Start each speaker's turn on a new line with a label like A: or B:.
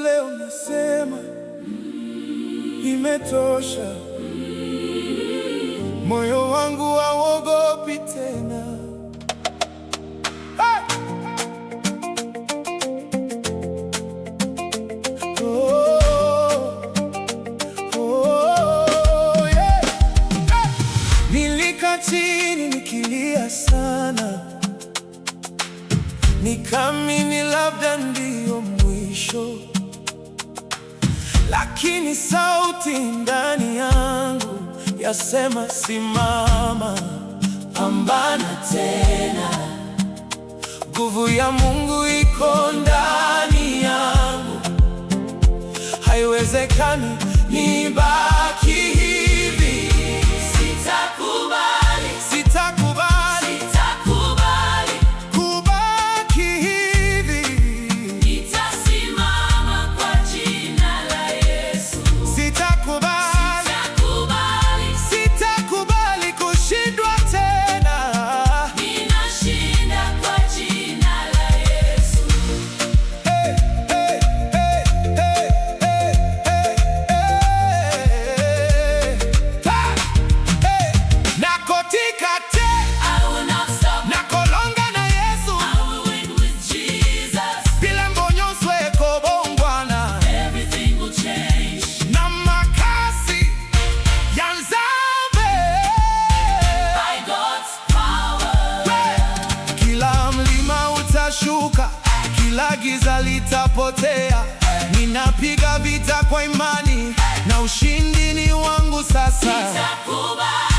A: leo nasema imetosha. Moyo wangu hauogopi tena. Hey! Yeah! Hey! Nilikaa chini nikilia sana, nikaamini labda ndio mwisho, lakini sauti ndani yangu yasema simama, pambana tena. Nguvu ya Mungu iko ndani yangu, haiwezekani nibaki hivi. Sitakubali, sitakubali, sitakubali kubaki hivi.
B: Nitasimama kwa jina la Yesu.
A: Sitakubali,
B: Sitakubali,
A: sitakubali kushindwa tena.
B: ninashinda kwa jina la Yesu.
A: Hey, hey, hey, hey, hey, hey, hey. Ha! Hey! Nakotika te,
B: I will not stop.
A: nakolonga na Yesu.
B: I will win with Jesus.
A: Bila mbonyoswe kobongwana
B: Everything will change.
A: na makasi ya Nzambe.
B: By God's power.
A: Hey! Kila mlima utashuka, kila giza litapotea. Ninapiga vita kwa imani na ushindi ni wangu sasa.
B: Sitakubali.